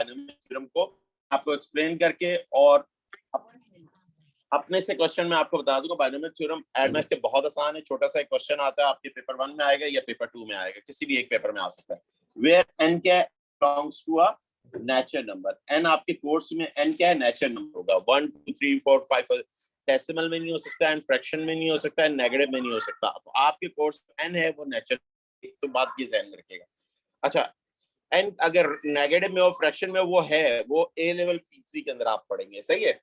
Theorem को आपको explain करके, और अपने से क्वेश्चन में आपको बता दूंगा बाइनोमियल थ्योरम एडमेस के बहुत आसान है। छोटा सा एक क्वेश्चन आता है, आपके पेपर 1 में आएगा या पेपर 2 में आएगा, किसी भी एक पेपर में आ सकता है। वेयर n क्या belongs to a natural number, n आपके कोर्स में n क्या है, नेचुरल नंबर होगा। 1 2 3 4 5 डेसिमल में नहीं हो सकता है, फ्रैक्शन में नहीं हो सकता है, नेगेटिव में नहीं हो सकता। तो आपके कोर्स में n है वो नेचुरल, तो बात ये ध्यान में रखिएगा। अच्छा, n अगर नेगेटिव में हो, फ्रैक्शन में वो है, वो ए लेवल P3 के अंदर आप पढ़ेंगे, सही है।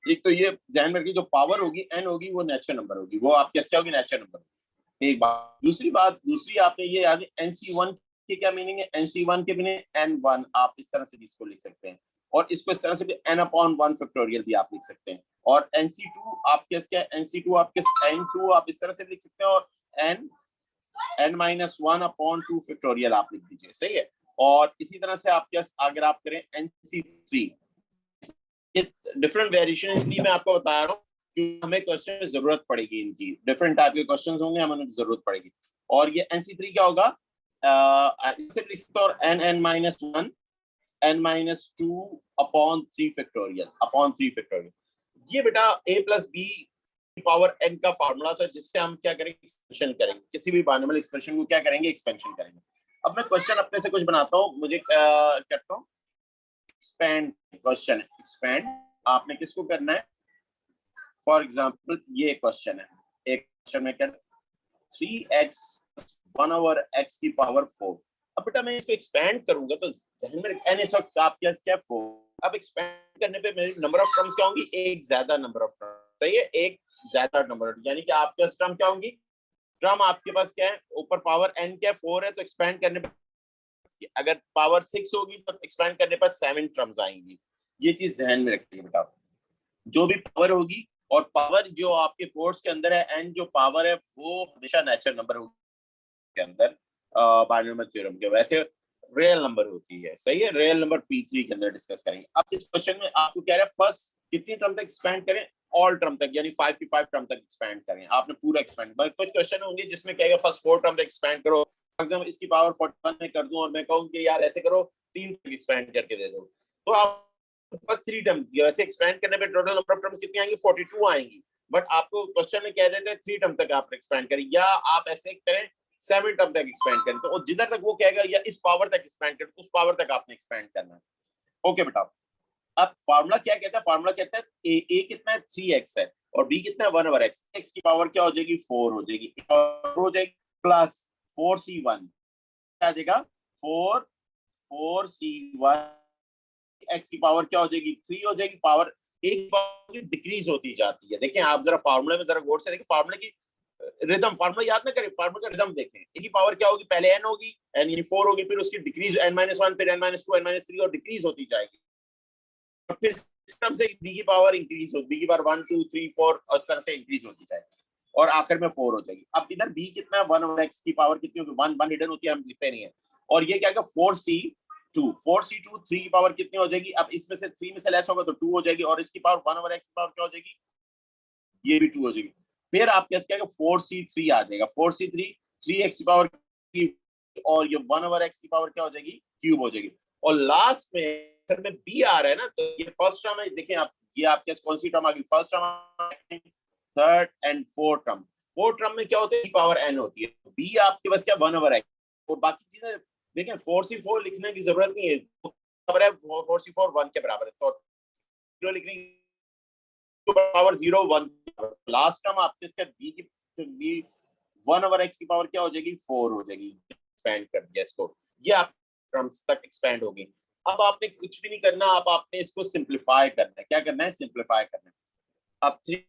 एक तो ये ध्यान में रखिए, जो पावर होगी n होगी वो नेचुरल नंबर होगी, वो आपके क्या होगी, नेचुरल नंबर। एक बात, दूसरी आपने ये याद, NC1 की क्या मीनिंग है, NC1 के मीनिंग n1, आप इस तरह से भी इसको लिख सकते हैं, और इसको इस तरह से भी n/1 फैक्टोरियल भी आप लिख सकते हैं। और NC2 आपके क्या, NC2 आपके n2 आप इस तरह से लिख सकते हैं, और n-1/2 फैक्टोरियल आप लिख दीजिए, सही है। और इसी तरह से आपके अगर आप करें NC3, ये डिफरेंट वेरिएशन, इसलिए मैं आपको बता रहा हूँ कि हमें क्वेश्चन में जरूरत पड़ेगी, इनकी डिफरेंट टाइप के क्वेश्चंस होंगे, हमें जरूरत पड़ेगी। और ये NC3 क्या होगा, और n-1 n-2/3 फैक्टोरियल। ये बेटा a plus b power n का फार्मूला था, जिससे हम क्या करेंगे, एक्सपेंशन करेंगे, किसी भी बाइनोमियल एक्सप्रेशन को क्या करेंगे, एक्सपेंशन करेंगे। अब मैं क्वेश्चन अपने से कुछ बनाता हूँ, मुझे करता हूँ एक्सपेंड क्वेश्चन। एक्सपेंड आपने किसको करना है, फॉर एग्जांपल ये क्वेश्चन है, एक क्वेश्चन में क्या 3x 1/x की पावर 4। अब बेटा मैं इसको एक्सपेंड करूंगा तो जहन में n इस वक्त आपके क्या 4। अब एक्सपेंड करने पे मेरी नंबर ऑफ टर्म्स क्या होंगी, एक ज्यादा नंबर ऑफ टर्म, सही है, एक ज्यादा नंबर, यानी कि आपके पास टर्म क्या होंगी, टर्म आपके पास क्या है, ऊपर पावर n क्या 4 है, तो एक्सपेंड करने पे अगर पावर 6 होगी तो एक्सपेंड करने पर 7 टर्म्स आएंगी। ये चीज ध्यान में रखिए बेटा, जो भी पावर होगी, और पावर जो आपके कोर्स के अंदर है, एन जो पावर है वो हमेशा नेचुरल नंबर होगी के अंदर बाइनोमियल थ्योरम के, वैसे रियल नंबर होती है, सही है। रियल नंबर P3 के अंदर डिस्कस करेंगे। अब इस क्वेश्चन में आपको कह रहा है फर्स्ट कितनी टर्म तक एक्सपेंड करें, ऑल टर्म तक, यानी 5 की 5 टर्म तक एक्सपेंड करें। आपने पूरा एक्सपेंड, कुछ क्वेश्चन होंगे जिसमें कहेगा फर्स्ट 4 टर्म तक एक्सपेंड करो, एग्जांपल इसकी पावर 41 में कर दूं और मैं कहूं कि यार ऐसे करो 3 तक एक्सपेंड करके दे दो, तो आप फर्स्ट 3 टर्म वैसे एक्सपेंड करने पे टोटल नंबर ऑफ टर्म्स कितनी आएंगी, 42 आएंगी। बट आपको क्वेश्चन में कह देते हैं 3 टर्म तक आप एक्सपेंड करें, या आप ऐसे करें 7 टर्म तक एक्सपेंड करें, तो जिधर तक वो कहेगा या इस पावर तक एक्सपेंड करें, उस पावर तक आपने एक्सपेंड करना है। ओके बेटा, अब फार्मूला क्या कहता है, फार्मूला कहता है ए कितना है 3x है, और b कितना है 1/x, x की पावर क्या हो जाएगी 4 हो जाएगी, हो जाएगी प्लस 4c1 क्या आ जाएगा 4c1, x की पावर क्या हो जाएगी 3 हो जाएगी, पावर एक पावर डिक्रीज होती जाती है। देखें आप जरा फार्मूले में जरा गौर से देखें, फार्मूले की रिदम, फार्मूला याद ना करें, फार्मूला का रिदम देखें। ए की पावर क्या होगी, पहले n होगी, n यानी 4 होगी, फिर उसकी डिक्रीज n-1, फिर n-2, n-3 और डिक्रीज होती जाएगी, और फिर सिस्टम से b की पावर इंक्रीज होगी, b की पावर 1 2 3 4 उस तरह से इंक्रीज होती जाएगी, और आखिर में 4 हो जाएगी। अब इधर b कितना है 1/x की पावर कितनी होगी 1 हिडन होती है, हम लिखते नहीं है, और ये क्या है 4c2 3 की पावर कितनी हो जाएगी, अब इसमें से 3 में से लेस होगा तो 2 हो जाएगी, और इसकी पावर 1/x की पावर क्या हो जाएगी, ये भी 2 हो जाएगी। फिर आपके पास क्या है 4c3 आ जाएगा, 4c3 3x की पावर, और ये 1/x की पावर क्या हो जाएगी, क्यूब हो जाएगी। और लास्ट में b आ रहा है ना, तो ये फर्स्ट टर्म है, देखें आप, ये आपके कौन सी टर्म आ गई, first term, third and fourth term. Fourth term में क्या होता है, पावर n होती है, b आपके पास क्या 1/x, और बाकी चीजें देखें 4c4 लिखने की जरूरत नहीं है, बराबर है 4c4 1 के बराबर है, तो 0 लिखने की पावर 0 1, लास्ट टर्म आपके इसका b 1/x की पावर क्या हो जाएगी 4 हो जाएगी, एक्सपेंड कर दिया इसको, ये आप टर्म्स तक एक्सपेंड होगी। अब आपने कुछ भी नहीं करना, अब आपने इसको सिंप्लीफाई करना है, क्या करना है, सिंप्लीफाई करना है। अब 3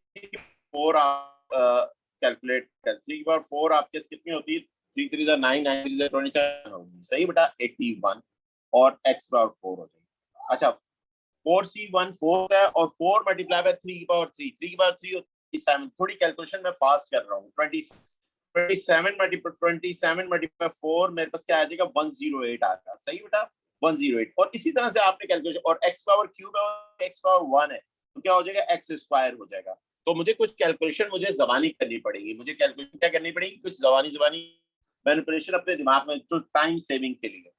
4 आप कैलकुलेट कर, 3 की पावर 4 आपके कितनी होती है, 3 3 9 9 3 27 होगी, सही बेटा 81, और x पावर 4 हो जाएगी। अच्छा 4c1 4 है, और 4 मल्टीप्लाई बाय 3 की पावर 3, 3 की पावर 3 होती है 7, थोड़ी कैलकुलेशन में फास्ट कर रहा हूँ, 27 मल्टीप्लाई 4 मेरे पास क्या आ जाएगा 108 आ जाएगा, सही बेटा 108। और इसी तरह से आपने कैलकुलेशन, और x पावर क्यूब है और x पावर 1 है, तो क्या हो जाएगा x स्क्वायर हो जाएगा। तो मुझे कुछ कैलकुलेशन मुझे ज़बानी करनी पड़ेगी, मुझे कैलकुलेशन क्या करनी पड़ेगी, कुछ ज़बानी मैनिपुलेशन अपने दिमाग में, तो टाइम सेविंग के लिए,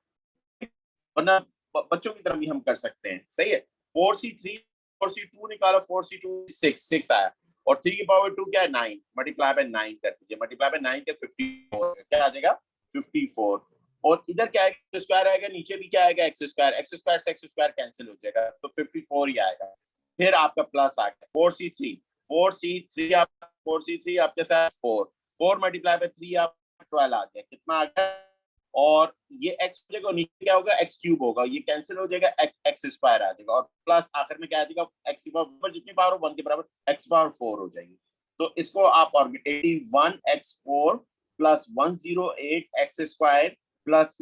वरना बच्चों की तरह भी हम कर सकते हैं, सही है। 4c3 4c2 निकाला, 4c2 6 आया, और 3 की पावर 2 क्या है 9, मल्टीप्लाई बाय 9 कर दीजिए, मल्टीप्लाई बाय 9 के 54, क्या आ जाएगा 54। और इधर क्या आएगा, स्क्वायर आएगा, नीचे भी क्या आएगा x स्क्वायर से x स्क्वायर कैंसिल हो जाएगा, तो 54 ही आएगा। फिर आपका प्लस आ गया 4c3 आपके साथ 4 मल्टीप्लाई बाय 3 आप 12 आ गया, कितना आ गया, और ये x हो जाएगा, नीचे क्या होगा x क्यूब होगा, ये कैंसिल हो जाएगा, x स्क्वायर आ जाएगा, और प्लस आखिर में क्या आ जाएगा, x की पावर जितनी पावर हो 1 के बराबर x पावर 4 हो जाएगी। तो इसको आप और 81x4 plus 108x square plus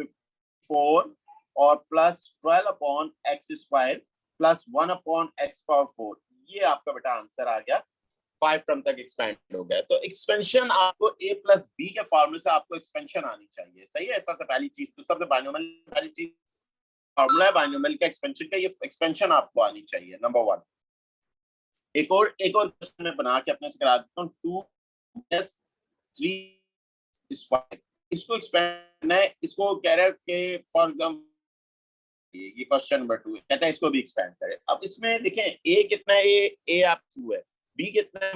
4 और plus 12 upon x square plus 1 upon x power 4, ये आपका बेटा आंसर आ गया, 5 टर्म तक एक्सपेंड हो गया। तो एक्सपेंशन आपको a प्लस बी के फॉर्मूले से आपको एक्सपेंशन आनी चाहिए, सही है। सबसे पहली चीज तो सबसे बाइनोमियल पहली चीज फॉर्मूला है बाइनोमियल का एक्सपेंशन का, ये एक्सपेंशन आपको आनी चाहिए, नंबर 1। एक और क्वेश्चन में बना के अपने से करा देता हूँ, 2 - 3 स्क्वायर, इसको एक्सपेंड है, इसको कह रहा है कि फॉर एग्जाम्पल ये क्वेश्चन नंबर 2 कहता है इसको भी एक्सपेंड करें। अब इसमें देखें a कितना है, a आप 2 है, b कितना है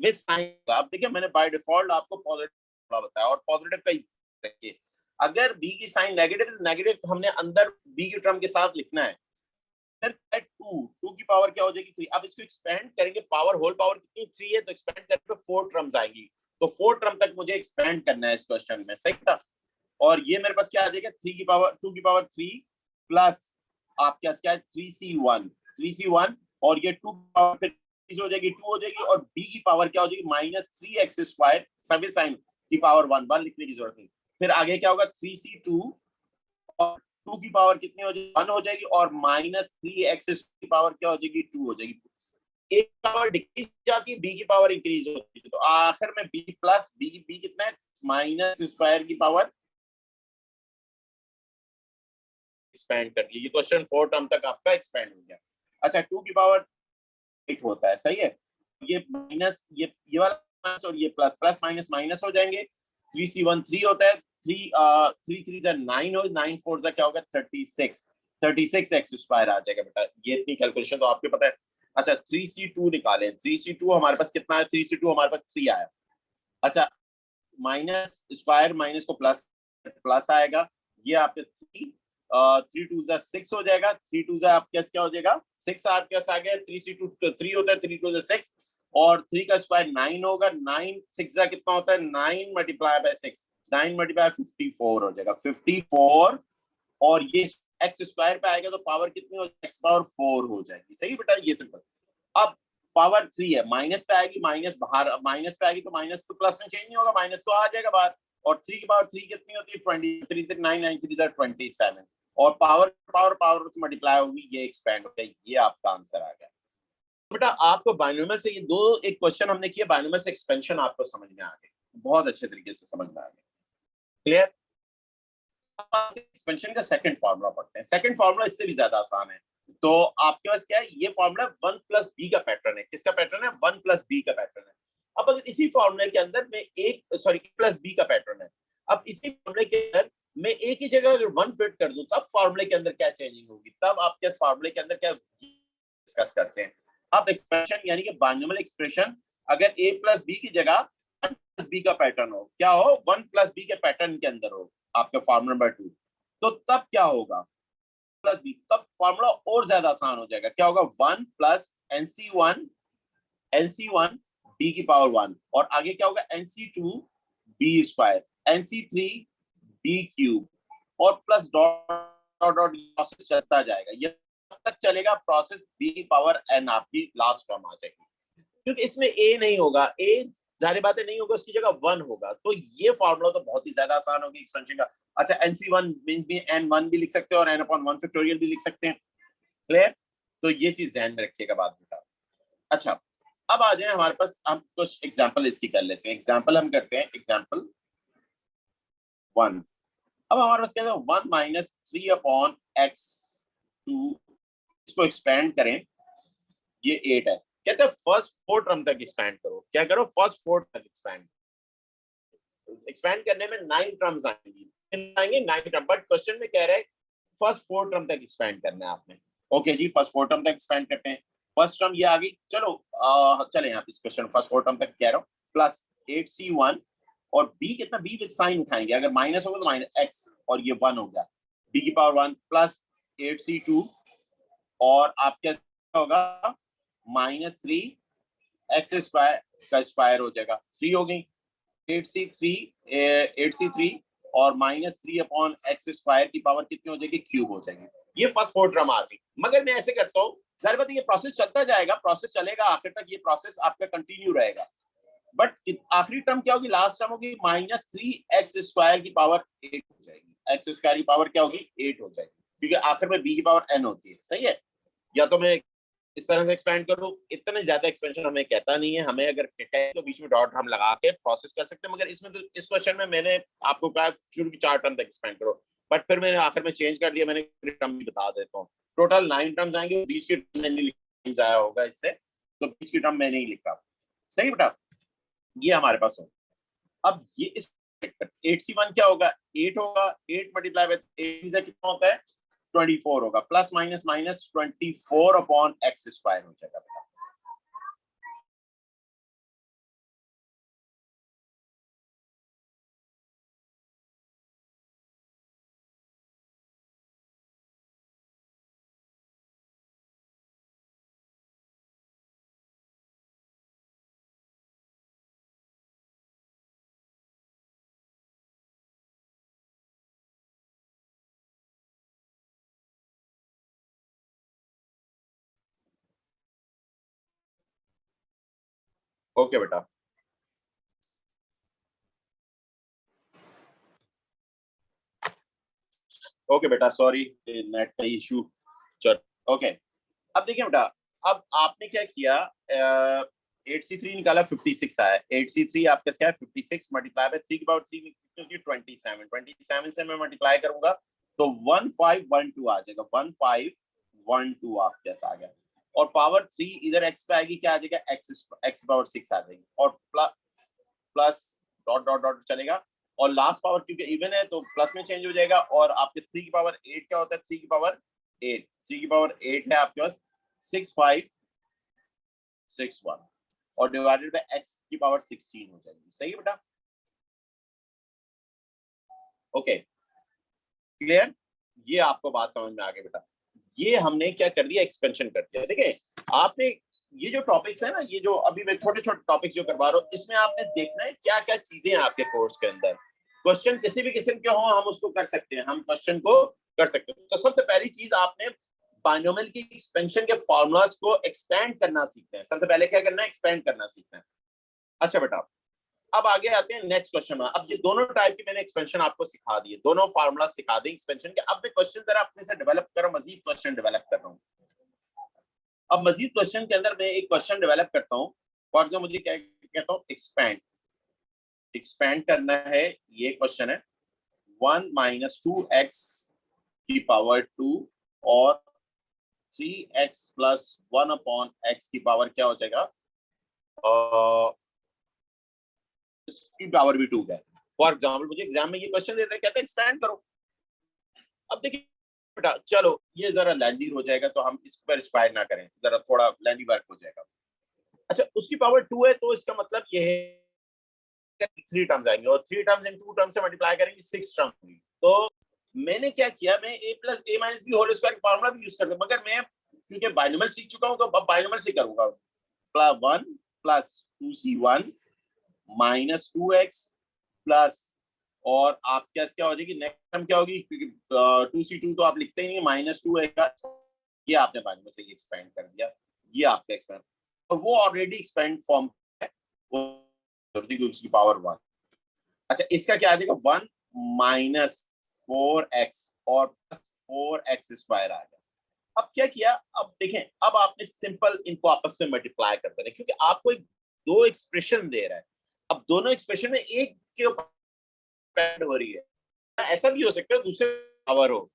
विद साइन, आप देखिए मैंने बाय डिफॉल्ट आपको पॉजिटिव बताया, और पॉजिटिव का रखिए, अगर b की साइन नेगेटिव नेगेटिव हमने अंदर b की टर्म के साथ लिखना है, फिर 2 की पावर क्या हो जाएगी 3। अब इसको एक्सपेंड करेंगे, पावर होल पावर कितनी 3 है, तो एक्सपेंड करके 4 टर्म्स आएंगी, तो 4 टर्म तक मुझे एक्सपेंड करना है इस क्वेश्चन में, सही था। और ये मेरे पास क्या आ जाएगा 2 की पावर 3 प्लस आपके क्या है 3c1, और ये 2 पावर फिर हो जाएगी 2 हो जाएगी, और b की पावर क्या हो जाएगी -3x स्क्वायर, सभी साइन की पावर 1 लिखने की जरूरत नहीं। फिर आगे क्या होगा 3c2, और 2 की पावर कितनी हो जाएगी 1 हो जाएगी, और -3x की पावर क्या हो जाएगी 2 हो जाएगी। a की पावर डिक्रीज जाती है, b की पावर इंक्रीज होती है, तो आखिर में b प्लस b कितना है -स्क्वायर की पावर एक्सपेंड कर दिया, ये क्वेश्चन 4 टर्म तक आपका एक्सपेंड हो गया। अच्छा 2 की पावर 8 होता है, सही है, ये माइनस ये वाला माइनस और ये प्लस, प्लस माइनस माइनस हो जाएंगे, 3c1 3 होता है, 3 3 जा 9 हो, 9 4 जा क्या होगा 36 x स्क्वायर आ जाएगा बेटा, ये इतनी कैलकुलेशन तो आपको पता है। अच्छा 3c2 निकालें, 3c2 हमारे पास कितना है, 3c2 हमारे पास 3 आया। अच्छा माइनस स्क्वायर माइनस को प्लस प्लस आएगा, ये आपके 3 2 जा 6 हो जाएगा, 3 2 जा आपके क्या हो जाएगा 6 आपके पास आ गया, 3c2 3 होता है, 3 2 जा 6, और 3 का स्क्वायर 9 होगा, 9 6 जा कितना होता है 9 मल्टीप्लाई बाय 6, 9 मल्टीप्लाई 54 हो जाएगा 54, और ये x स्क्वायर पे आएगा तो पावर कितनी हो जाएगी x पावर 4 हो जाएगी, सही बेटा, ये सिंपल। अब पावर 3 है, माइनस पे आएगी, माइनस बाहर, माइनस पे आएगी तो माइनस तो प्लस में चेंज नहीं होगा, माइनस तो आ जाएगा बाहर, और 3 की पावर 3 कितनी होती है 23 3 9 9 3 27, और पावर पावर पावर से मल्टीप्लाई होगी, ये एक्सपेंड हो गया, ये आपका आंसर आ गया। तो बेटा आपको बाइनोमियल से ये दो एक क्वेश्चन हमने किया, बाइनोमियल से एक्सपेंशन आपको समझ में आ गई, बहुत अच्छे तरीके से समझ में आ गई, क्लियर। एक्सपेंशन का सेकंड फार्मूला पढ़ते हैं, सेकंड फार्मूला इससे भी ज्यादा आसान है। तो आपके पास क्या है, ये फार्मूला 1 प्लस बी का पैटर्न है, किसका पैटर्न है 1 प्लस बी का पैटर्न है। अब अगर इसी फार्मूले के अंदर में प्लस बी का पैटर्न है, अब इसी फार्मूले के अंदर मैं एक ही जगह अगर 1 फिट कर दूं, तब फार्मूले के अंदर क्या चेंजिंग होगी, तब आपके फार्मूले के अंदर क्या डिस्कस करते हैं। अब एक्सप्रेशन यानी कि बाइनोमियल एक्सप्रेशन, अगर a प्लस बी की जगह 1 प्लस बी का पैटर्न हो, क्या हो 1 प्लस बी के पैटर्न के अंदर हो आपका फार्मूला नंबर 2, तो तब क्या होगा प्लस बी, तब फार्मूला और ज्यादा आसान हो जाएगा, क्या होगा 1 प्लस NC1 b की पावर 1, और आगे क्या होगा NC2 b square, NC3 b cube, और plus dot dot dot process चलता जाएगा, ये तक चलेगा प्रोसेस b की पावर n आपकी लास्ट टर्म आ जाएगी, क्योंकि इसमें a नहीं होगा, a जाहिर बात है नहीं होगा, उसकी जगह 1 होगा, तो ये फार्मूला तो बहुत ही ज्यादा आसान होगी एक्सपेंशन का। अच्छा NC1 मींस भी n1 भी लिख सकते हो और n/1 फैक्टोरियल भी लिख सकते हैं, क्लियर। तो ये चीज ध्यान में रखिएगा बाद में। अच्छा अब आ जाए हमारे पास, हम कुछ एग्जांपल इसकी कर लेते हैं, एग्जांपल हम करते हैं एग्जांपल 1। अब हमारे पास क्या है 1 माइनस 3/x2, इसको एक्सपेंड करें, ये 8 है, कहते हैं फर्स्ट 4 टर्म तक एक्सपेंड करो, क्या करो फर्स्ट 4 तक एक्सपेंड करने में 9 टर्म्स आएंगी 9 टर्म, बट क्वेश्चन में कह रहा है फर्स्ट 4 टर्म तक एक्सपेंड करना है आपने। ओके जी, फर्स्ट 4 टर्म तक एक्सपेंड करते हैं। फर्स्ट टर्म ये आ गई, चलो चले यहाँ इस क्वेश्चन फर्स्ट 4 टर्म तक कह रहा हूँ, प्लस 8c1 और b कितना, b विद साइन उठाएंगे, अगर माइनस होगा तो माइनस x और ये 1 हो गया, b की पावर 1 प्लस 8c2 और आपका होगा माइनस 3 एक्स स्क्वायर का स्क्वायर हो जाएगा, 3 हो गई, 8c3 और माइनस 3 अपॉन एक्स स्क्वायर की पावर कितनी हो जाएगी, क्यूब हो जाएगी। ये फर्स्ट 4 टर्म आ गई। मगर मैं ऐसे करता हूँ, जाहिर बात है ये प्रोसेस चलता जाएगा, प्रोसेस चलेगा आखिर तक, ये प्रोसेस आपका कंटिन्यू रहेगा, बट आखिरी टर्म क्या होगी, लास्ट टर्म होगी माइनस 3 एक्स स्क्वायर की पावर 8 हो जाएगी, एक्स स्क्वायर की पावर क्या होगी, 8 हो जाएगी, क्योंकि आखिर में b की पावर n होती है। सही है, या तो मैं इस तरह से एक्सपेंड करूं, इतने ज्यादा एक्सपेंशन हमें कहता नहीं है, हमें अगर कहे तो बीच में डॉट हम लगा के प्रोसेस कर सकते हैं, मगर इसमें तो इस क्वेश्चन में मैंने आपको कहा शुरू की 4 टर्म तक एक्सपेंड करो, बट फिर मैंने आखिर में चेंज कर दिया, मैंने टर्म भी बता देता हूँ, टोटल 9 टर्म्स आएंगे, बीच की टर्म नहीं लिखा आया होगा इससे, तो बीच की टर्म मैंने ही लिखा। सही बेटा, ये हमारे पास हो। अब ये इस 8c1 क्या होगा, 8 होगा, 8 मल्टीप्लाई बाय 8 से कितना होता है, 24 होगा, plus minus minus 24 upon x square हो जाएगा बेटा। ओके बेटा, ओके बेटा, सॉरी नेट का इशू। चल ओके, अब देखिए बेटा, अब आपने क्या किया, 8c3 निकाला, 56 आया, 8c3 आपका क्या है 56 मल्टीप्लाई बाय 3 की पावर 3 क्योंकि 27 से मैं मल्टीप्लाई करूंगा तो 1512 आ जाएगा, 1512 आपके पास आ गया, और पावर 3 इधर x पे आएगी, क्या आ जाएगा, x पावर 6 आ जाएगी, और प्लस डॉट डॉट डॉट चलेगा, और लास्ट पावर क्योंकि इवन है तो प्लस में चेंज हो जाएगा, और आपके 3 की पावर 8 क्या होता है, 3 की पावर 8 है आपके पास 6561 और डिवाइडेड बाय x की पावर 16 हो जाएगी। सही है बेटा, ओके क्लियर, ये आपको बात समझ में आ गई बेटा। ये हमने क्या कर दिया, एक्सपेंशन कर दिया। देखिए आपने ये जो टॉपिक्स है ना, ये जो अभी मैं छोटे छोटे टॉपिक्स जो करवा रहा हूँ, इसमें आपने देखना है क्या क्या चीजें हैं आपके कोर्स के अंदर, क्वेश्चन किसी भी किस्म के हो हम उसको कर सकते हैं, हम क्वेश्चन को कर सकते हैं। तो सबसे पहली चीज आपने बाइनोमियल की एक्सपेंशन के फॉर्मूलाज को एक्सपेंड करना सीखते हैं, सबसे पहले क्या करना है, एक्सपेंड करना सीखना है। अच्छा बेटा, अब आगे आते हैं नेक्स्ट क्वेश्चन में। अब ये दोनों टाइप की मैंने एक्सपेंशन आपको सिखा दिए, दोनों फार्मूला सिखा दें एक्सपेंशन के। अब मैं क्वेश्चन जरा अपने से डेवलप कर रहा हूं, मजीद क्वेश्चन डेवलप कर रहा हूं। अब मजीद क्वेश्चन के अंदर मैं एक क्वेश्चन डेवलप करता हूं, फॉर एग्जाम्पल मुझे क्या कहता हूं, एक्सपेंड करना है, ये क्वेश्चन है 1 माइनस 2x की पावर 2 और 3x प्लस 1 अपॉन x की पावर क्या हो जाएगा, इसकी पावर भी 2 है। फॉर एग्जाम्पल मुझे एग्जाम में ये क्वेश्चन देते हैं, कहते हैं एक्सपेंड करो। अब देखिए बेटा, चलो ये जरा लेंदी हो जाएगा तो हम इस पर एक्सपायर ना करें, जरा थोड़ा लेंदी वर्क हो जाएगा। अच्छा, उसकी पावर 2 है तो इसका मतलब ये है 3 टर्म्स आएंगे, और 3 टर्म्स इन 2 टर्म्स से मल्टीप्लाई करेंगे 6 टर्म्स होंगी। तो मैंने क्या किया, मैं a plus a minus B whole square formula भी यूज करता हूं, मगर मैं क्योंकि बाइनोमियल सीख चुका हूं तो अब बाइनोमियल से करूंगा, plus 1 plus 2c1 minus 2x plus, और आपके पास क्या हो जाएगी, नेक्स्ट टर्म क्या होगी, क्योंकि 2c2 तो आप लिखते ही नहीं, माइनस 2 का ये आपने बाइनोमियल से एक्सपेंड कर दिया, ये आपका एक्सपेंड, और वो ऑलरेडी एक्सपेंड फॉर्म है, वो की पावर 1। अच्छा, इसका क्या आ जाएगा, 1 माइनस 4x और प्लस 4x स्क्वायर आ गया। अब क्या किया, अब देखें, अब आपने सिंपल इनको आपस में मल्टीप्लाई कर देना, क्योंकि आपको एक दो एक्सप्रेशन दे रहा है, अब दोनों एक्सप्रेशन में एक के ऊपर डिपेंड हो रही है, ऐसा भी हो सकता है दूसरे पावर हो,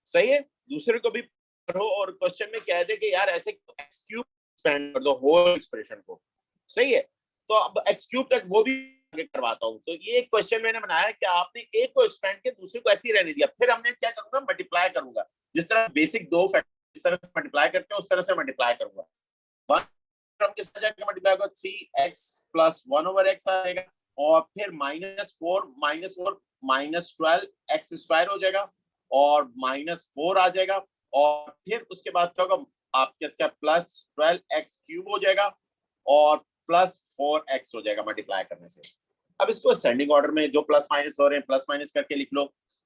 सही है, दूसरे को भी हो, और क्वेश्चन में कह दे कि यार ऐसे x क्यूब एक्सपेंड कर दो होल एक्सप्रेशन को, सही है, तो अब x क्यूब तक वो भी आगे करवाता हूँ। तो ये एक क्वेश्चन मैंने बनाया कि आपने एक को एक्सपेंड किया, दूसरे को ऐसे ही रहने दिया, फिर हमने क्या करूंगा, मल्टीप्लाई करूंगा। जिस तरह बेसिक दो फैक्टर इस तरह से मल्टीप्लाई करते हैं, उस तरह से मल्टीप्लाई करूंगा। 1 टर्म के साथ जाकर मल्टीप्लाई होगा, 3x प्लस 1/x आएगा, और फिर -4 -12 x स्क्वायर हो जाएगा, और -4 आ जाएगा, और फिर उसके बाद क्या होगा, आपके इसका प्लस 12x क्यूब हो जाएगा, और प्लस 4x हो जाएगा मल्टीप्लाई करने से। अब इसको असेंडिंग ऑर्डर में जो प्लस माइनस हो रहे हैं, प्लस माइनस करके लिख लो।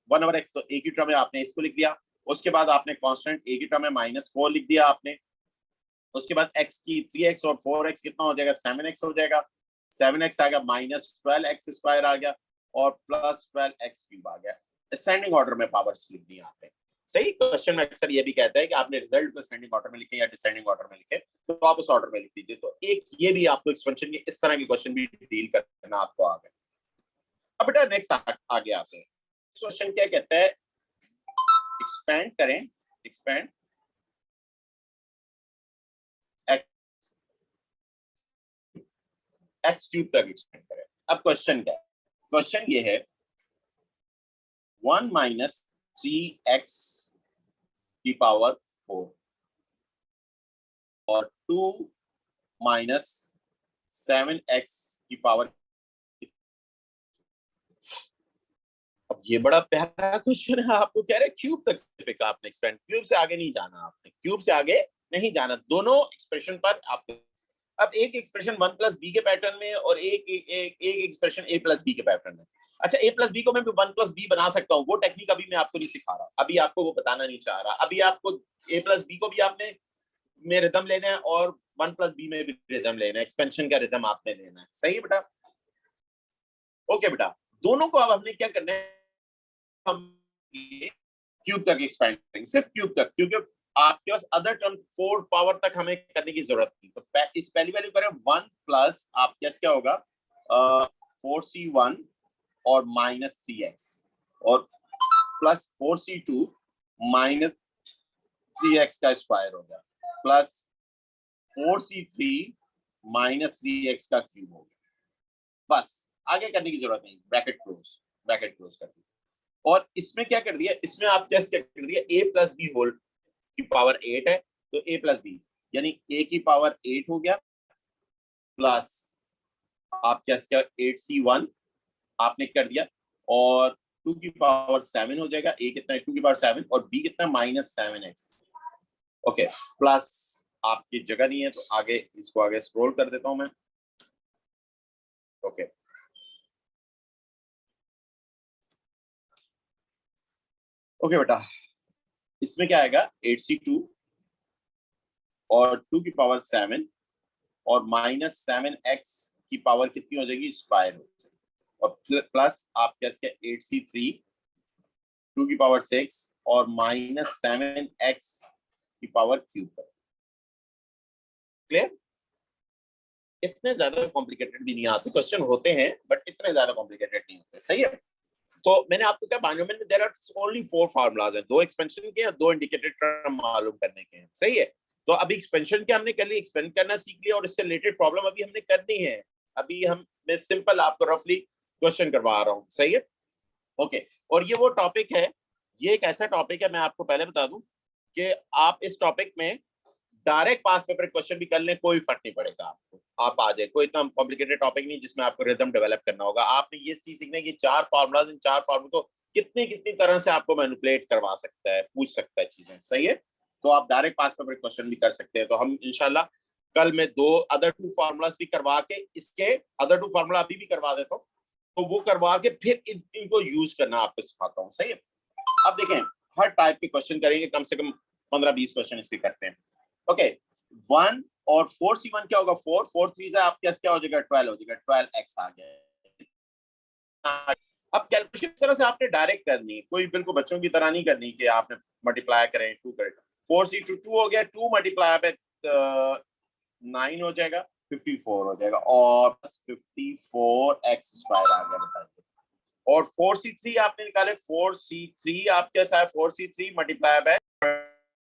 1/x तो एक ही टर्म है, आपने इसको लिख दिया। उसके बाद आपने कांस्टेंट एक ही टर्म है, -4 लिख दिया आपने। उसके बाद x की 3x और 4x कितना हो जाएगा, 7x हो जाएगा। 7x आ गया, -12x स्क्वायर आ गया, और प्लस 12x क्यूब आ गया। असेंडिंग ऑर्डर में पावर्स लिख दी आपने। सही, क्वेश्चन में अक्सर ये भी कहता है कि आपने रिजल्ट को असेंडिंग ऑर्डर में लिखे या डिसेंडिंग ऑर्डर में लिखे, तो आप उस ऑर्डर में लिख दीजिए। तो एक ये भी आपको एक्सपेंशन के इस तरह के क्वेश्चन भी डील करना आपको आ गया। अब बेटा नेक्स्ट आगे आते हैं। क्वेश्चन क्या कहता है, एक्सपेंड करें, एक्सपेंड x क्यूब तक एक्सपेंड करें। अब क्वेश्चन क्या है, क्वेश्चन ये है 1 माइनस 3x की पावर 4 और 2 माइनस 7x की पावर। अब ये बड़ा प्यारा क्वेश्चन है, आपको कह रहे क्यूब तक सिर्फ आपने एक्सपेंड, क्यूब से आगे नहीं जाना, आपने क्यूब से आगे नहीं जाना, दोनों एक्सप्रेशन पर आपने। अब एक एक्सप्रेशन 1 प्लस बी के पैटर्न में, और एक एक्सप्रेशन a प्लस बी के पैटर्न में। अच्छा, a प्लस बी को मैं 1 प्लस बी बना सकता हूँ, वो टेक्निक अभी मैं आपको नहीं सिखा रहा, अभी आपको वो बताना नहीं चाह रहा। अभी आपको a प्लस बी को भी आपने में रिदम लेना है, और 1 प्लस बी में भी रिदम लेना है, एक्सपेंशन का रिदम आपने लेना है। सही है बेटा, ओके बेटा। दोनों को अब हमने क्या करना है, हम क्यूब तक एक्सपेंड करेंगे, सिर्फ क्यूब तक, क्योंकि आपके पास अदर टर्म 4 पावर तक हमें करने की जरूरत नहीं। तो इस पहली वैल्यू करें 1 प्लस आपके क्या होगा 4c1 और -3x, और प्लस 4c2 माइनस 3x का स्क्वायर हो गया, प्लस 4c3 माइनस 3x का क्यूब हो गया। बस आगे करने की जरूरत नहीं, ब्रैकेट क्लोज कर दी। और इसमें क्या कर दिया, इसमें आप जस्ट क्या कर दिया, a प्लस बी होल की पावर 8 है, तो a प्लस बी यानी a की पावर 8 हो गया, प्लस आप क्या 8c1 आपने कर दिया, और 2 की पावर 7 हो जाएगा। a कितना है, 2 की पावर 7, और b कितना -7x। ओके, प्लस आपकी जगह नहीं है तो आगे इसको आगे स्क्रॉल कर देता हूं मैं। ओके, ओके बेटा, इसमें क्या आएगा 8c2 और 2 की पावर 7 और -7x की पावर कितनी हो जाएगी, स्क्वायर हो जाएगी, और प्लस आप क्या 8c3 2 की पावर 6 और -7x की पावर क्यूब। क्लियर, इतने ज्यादा कॉम्प्लिकेटेड भी नहीं आते क्वेश्चन, होते हैं बट इतने ज्यादा कॉम्प्लिकेटेड नहीं होते। सही है, तो मैंने आपको क्या बाइनोमियल में देयर आर ओनली 4 फार्मूलाज हैं, 2 एक्सपेंशन के और 2 इंडिकेटेड टर्म मालूम करने के हैं। सही है, तो अभी एक्सपेंशन के हमने कर ली, एक्सपेंड करना सीख लिया, और इससे रिलेटेड प्रॉब्लम अभी हमने कर दी है। अभी हम मैं सिंपल आपको रफली क्वेश्चन करवा रहा हूँ। सही है, ओके। और ये वो टॉपिक है, ये एक ऐसा टॉपिक है, मैं आपको पहले बता दूं कि आप इस टॉपिक में डायरेक्ट पास पेपर क्वेश्चन भी कर लें, कोई फर्क नहीं पड़ेगा आपको, आप आ जाए, कोई इतना कॉम्प्लिकेटेड टॉपिक नहीं जिसमें आपको रिदम डेवलप करना होगा। आपने ये चीज सीखना है कि 4 फार्मूलाज, इन 4 फार्मूला को कितनी तरह से आपको मैनिपुलेट करवा सकता है, पूछ सकता है चीजें। सही है, तो आप डायरेक्ट पास पेपर क्वेश्चन भी कर सकते हैं। तो हम इंशाल्लाह कल मैं 2 अदर 2 फार्मूलाज भी करवा के, इसके अदर 2 फार्मूला अभी भी करवा देता हूँ, तो वो करवा के फिर इनको यूज करना आपको सिखाता हूँ। सही है, अब देखें हर टाइप के क्वेश्चन करेंगे, कम से कम 15-20 क्वेश्चन इसके करते हैं। ओके, 1 और 4c1 क्या होगा, 4 3 से आपके क्या हो जाएगा, 12 हो जाएगा, 12x आ गया। अब कैलकुलेशन इस तरह से आपने डायरेक्ट करनी है, कोई बिल्कुल बच्चों की तरह नहीं करनी कि आपने मल्टीप्लाई करें 2 करें। 4c2 2 हो गया, 2 मल्टीप्लाई पे 9 हो जाएगा, 54 हो जाएगा, और 54x स्क्वायर आ गया बताइए। और 4c3 आपने निकाले, 4c3 आप कैसा है, 4c3 मल्टीप्लाई बाय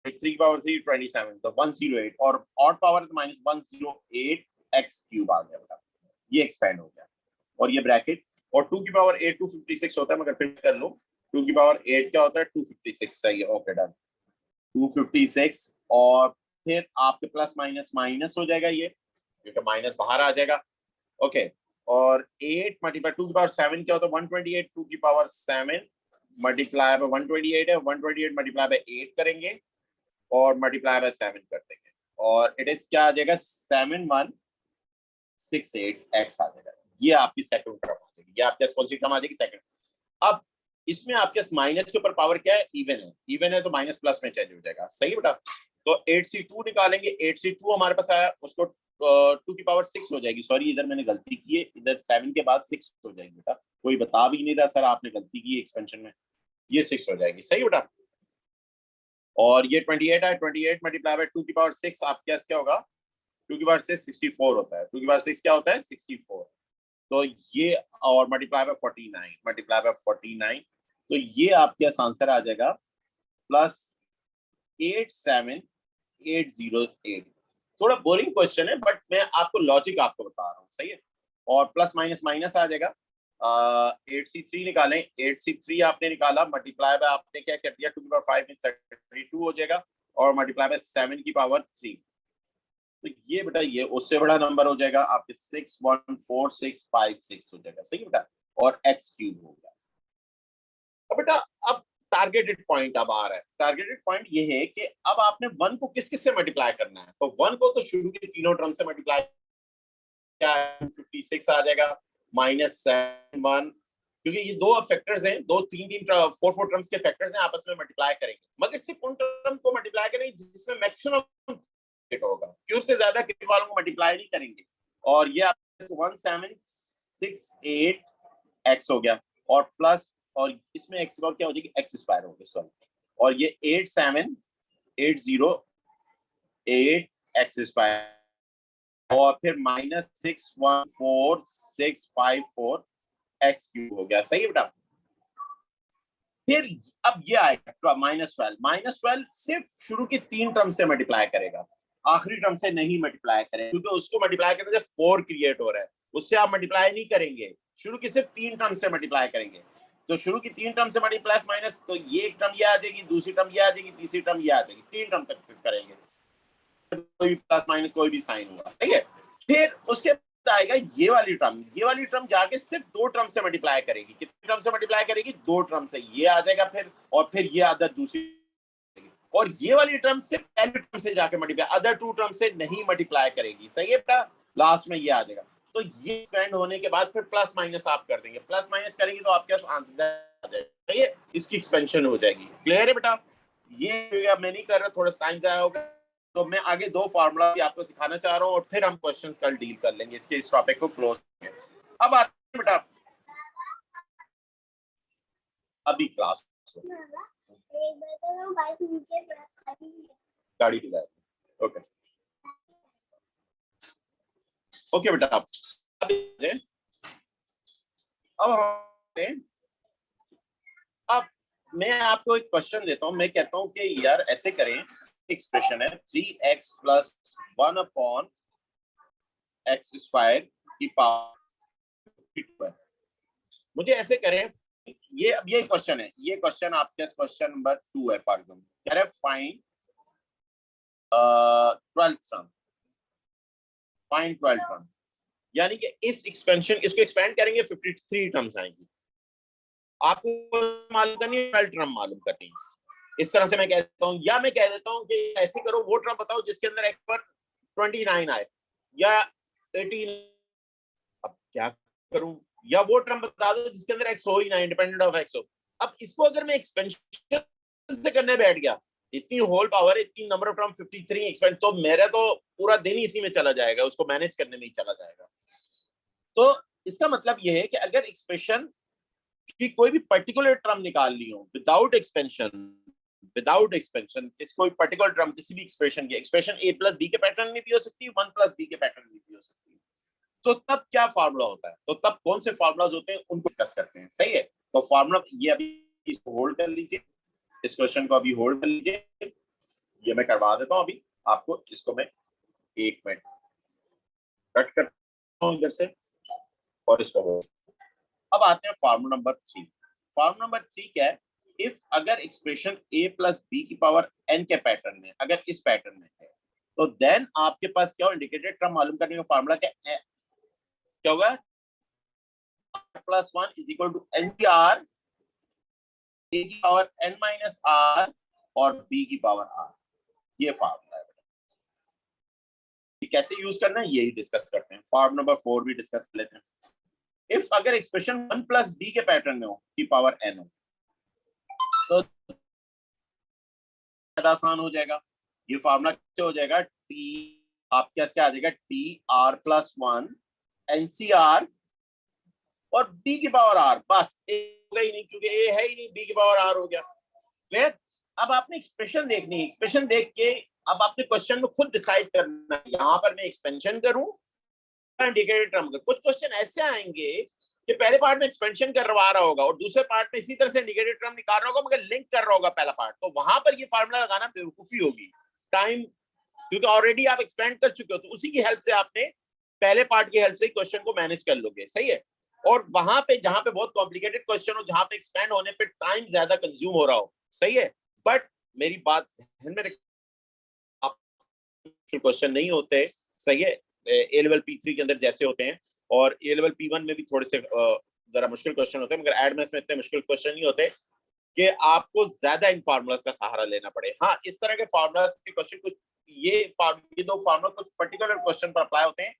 3 की पावर 3 27, तो 108, और ऑड पावर -108 x क्यूब आ गया बेटा, ये एक्सपेंड हो गया। और ये ब्रैकेट, और 2 की पावर 8 256 होता है, मगर फिर कर लो 2 की पावर 8 क्या होता है 256, सही है, ओके डन 256, और फिर आपके प्लस माइनस माइनस हो जाएगा ये, क्योंकि माइनस बाहर आ जाएगा, ओके, और 8 मल्टीप्लाई 2 की पावर 7 क्या होता है 128, 2 की पावर 7 मल्टीप्लाई बाय 128 है, 128 मल्टीप्लाई बाय 8 करेंगे और मल्टीप्लाई बाय 7 कर देंगे, और इट इज क्या आ जाएगा 7168 x आ जाएगा। ये आपकी सेकंड टर्म आ जाएगी, ये आपके कौन सी टर्म आ जाएगी सेकंड। अब इसमें आपके माइनस के ऊपर पावर क्या है इवन है तो माइनस प्लस में चेंज हो जाएगा, सही बेटा। तो 8c2 निकालेंगे, 8c2 हमारे पास आया, उसको 2 की पावर 6 हो जाएगी, सॉरी इधर मैंने गलती की है, इधर 7 के बाद 6 हो जाएगी बेटा, कोई बता भी नहीं रहा सर आपने गलती की एक्सपेंशन में, ये 6 हो जाएगी, सही बेटा। और ये 28 है, 28 मल्टीप्लाई बाय 2 की पावर 6 आपके पास क्या होगा 2 की पावर 6 64 होता है, 2 की पावर 6 क्या होता है 64, तो ये और मल्टीप्लाई बाय 49 मल्टीप्लाई बाय 49, तो ये आपके पास आंसर आ जाएगा प्लस 87808। थोड़ा बोरिंग क्वेश्चन है बट मैं आपको लॉजिक आपको बता रहा हूँ, सही है। और प्लस माइनस माइनस आ जाएगा, 8c3 निकालें, 8c3 आपने निकाला, मल्टीप्लाई बाय आपने क्या कर दिया 2 की पावर 5 में 32 हो जाएगा, और मल्टीप्लाई बाय 7 की पावर 3, तो ये बेटा ये उससे बड़ा नंबर हो जाएगा आपके 614656 हो जाएगा, सही बेटा, और x क्यूब हो गया। अब बेटा अब टारगेटेड पॉइंट अब आ रहा है, टारगेटेड पॉइंट ये है कि अब आपने 1 को किस किस से मल्टीप्लाई करना है, तो 1 को तो शुरू के तीनों टर्म से मल्टीप्लाई, क्या 56 आ जाएगा -7 क्योंकि ये दो फैक्टर्स हैं, दो तीन तीन 4 टर्म्स के फैक्टर्स हैं, आपस में मल्टीप्लाई करेंगे, मगर सिर्फ उन टर्म को मल्टीप्लाई करेंगे जिसमें मैक्सिमम होगा, क्यूब से ज्यादा क्यूब वालों को मल्टीप्लाई नहीं करेंगे। और ये 1768 x हो गया, और प्लस और इसमें x और क्या हो जाएगी x स्क्वायर हो गया, सॉरी, और ये 87808 x स्क्वायर, और फिर -614654 x क्यूब हो गया, सही है बेटा। फिर अब ये आएगा -12 सिर्फ शुरू की 3 टर्म से मल्टीप्लाई करेगा, आखिरी टर्म से नहीं मल्टीप्लाई करेगा, क्योंकि उसको मल्टीप्लाई करने से 4 क्रिएट हो रहा है, उससे आप मल्टीप्लाई नहीं करेंगे, शुरू की सिर्फ 3 टर्म से मल्टीप्लाई करेंगे। तो शुरू की 3 टर्म से मल्टीप्लाई प्लस माइनस, तो ये एक टर्म ये आ जाएगी, दूसरी टर्म ये आ जाएगी, तीसरी टर्म ये आ जाएगी, 3 टर्म तक करेंगे, कोई भी प्लस माइनस कोई भी साइन होगा, ठीक है। फिर उसके आएगा ये वाली टर्म जाके सिर्फ 2 टर्म से मल्टीप्लाई करेगी, कितनी टर्म से मल्टीप्लाई करेगी 2 टर्म से, ये आ जाएगा फिर, और फिर ये अदर दूसरी, और ये वाली टर्म सिर्फ पहली टर्म से जाके मल्टीप्लाई, अदर 2 टर्म से नहीं मल्टीप्लाई करेगी, सही है बेटा, लास्ट में ये आ जाएगा। तो ये स्पेंड होने के बाद फिर प्लस माइनस आप कर देंगे, प्लस माइनस करेंगे तो आपके पास आंसर आ जाएगा, सही है, इसकी एक्सपेंशन हो जाएगी, क्लियर है बेटा। ये मैं नहीं कर रहा, थोड़ा टाइम जाया होगा, तो मैं आगे 2 फार्मूला भी आपको सिखाना चाह रहा हूँ, और फिर हम क्वेश्चंस कल डील कर लेंगे, इसके इस टॉपिक को क्लोज करेंगे। अब आते हैं बेटा अभी क्लास गाड़ी की ओके ओके बेटा, अब मैं आपको एक क्वेश्चन देता हूँ, मैं कहता हूँ कि यार ऐसे करें, एक्सप्रेशन है 3x + 1/x² की पावर, मुझे ऐसे करें, ये अब ये क्वेश्चन है, ये क्वेश्चन आपके क्वेश्चन नंबर 2 है, फॉर एग्जांपल कह रहे find 12th term, find 12th term, यानी कि इस एक्सपेंशन, इसको एक्सपेंड करेंगे 53 टर्म्स आएंगी, आपको मालूम करनी है 12 टर्म मालूम करनी है, इस तरह से मैं कह देता हूँ, या मैं कह देता हूँ कि ऐसे करो, वो टर्म बताओ जिसके अंदर x पर 29 आए या 18, अब क्या करूं, या वो टर्म बता दो जिसके अंदर x हो ही ना, इंडिपेंडेंट ऑफ x हो। अब इसको अगर मैं एक्सपेंशन से करने बैठ गया, इतनी होल पावर, इतनी नंबर ऑफ टर्म 53 एक्सपेंड, तो मेरा तो पूरा दिन इसी में चला जाएगा, उसको मैनेज करने में ही चला जाएगा। तो इसका मतलब यह है कि अगर एक्सप्रेशन की कोई भी पर्टिकुलर टर्म निकाल ली हो विदाउट एक्सपेंशन, इस कोई पर्टिकुलर टर्म किसी भी एक्सप्रेशन की, एक्सप्रेशन a + b के पैटर्न में भी हो सकती है, 1 + b के पैटर्न में भी हो सकती है, तो तब क्या फार्मूला होता है, तो तब कौन से फार्मूलाज होते हैं उनको डिस्कस करते हैं, सही है। तो फार्मूला ये अभी इसको होल्ड कर लीजिए, इस क्वेश्चन को अभी होल्ड कर लीजिए, ये मैं करवा देता हूं अभी आपको, इसको मैं 1 मिनट कट करता हूं इधर से, और इसको अब आते हैं फार्मूला नंबर 3। फार्मूला नंबर 3 क्या है? इफ अगर एक्सप्रेशन a प्लस बी की पावर n के पैटर्न में, अगर इस पैटर्न में है, तो देन आपके पास क्या हो, इंडिकेटेड टर्म मालूम करने का फार्मूला क्या होगा? Plus 1 is equal to n की r, a की पावर n माइनस r और b की पावर r। ये फार्मूला है। कैसे यूज करना है यही डिस्कस करते हैं। फार्मूला नंबर 4 भी डिस्कस कर लेते हैं। इफ अगर एक्सप्रेशन 1 प्लस बी के पैटर्न में हो की पावर n हो, तो ज्यादा आसान हो जाएगा। ये फार्मूला कैसे हो जाएगा? टी आपके पास क्या आ जाएगा? टी आर प्लस 1 एनसीआर और बी की पावर आर। बस ए होगा ही नहीं क्योंकि ए है ही नहीं, बी की पावर आर हो गया। क्लियर? अब आपने एक्सप्रेशन देखनी है। एक्सप्रेशन देख के अब आपने क्वेश्चन में खुद डिसाइड करना है, यहाँ पर मैं एक्सपेंशन करूं इंडिकेटेड टर्म का। कुछ क्वेश्चन ऐसे आएंगे कि पहले पार्ट में एक्सपेंशन करवा रहा होगा और दूसरे पार्ट में इसी तरह से इंडिकेटेड टर्म निकाल रहा होगा मगर लिंक कर रहा होगा पहला पार्ट, तो वहां पर ये फार्मूला लगाना बेवकूफी होगी। टाइम, क्योंकि ऑलरेडी आप एक्सपेंड कर चुके हो, तो उसी की हेल्प से आपने पहले पार्ट की हेल्प से क्वेश्चन को मैनेज कर लोगे। सही है? और वहां पे जहां पे बहुत कॉम्प्लिकेटेड क्वेश्चन हो, जहां पे एक्सपेंड होने पे टाइम ज्यादा कंज्यूम हो रहा हो, सही है, बट मेरी बात ध्यान में क्वेश्चन नहीं होते, सही है, ए लेवल P3 के अंदर जैसे होते हैं, और ए लेवल P1 में भी थोड़े से जरा मुश्किल क्वेश्चन होते हैं, मगर एडमेस में इतने मुश्किल क्वेश्चन नहीं होते कि आपको ज्यादा इन फार्मूलाज का सहारा लेना पड़े। हाँ, इस तरह के फार्मूलाज के क्वेश्चन कुछ ये दो फार्मूला कुछ पर्टिकुलर क्वेश्चन पर अप्लाई होते हैं,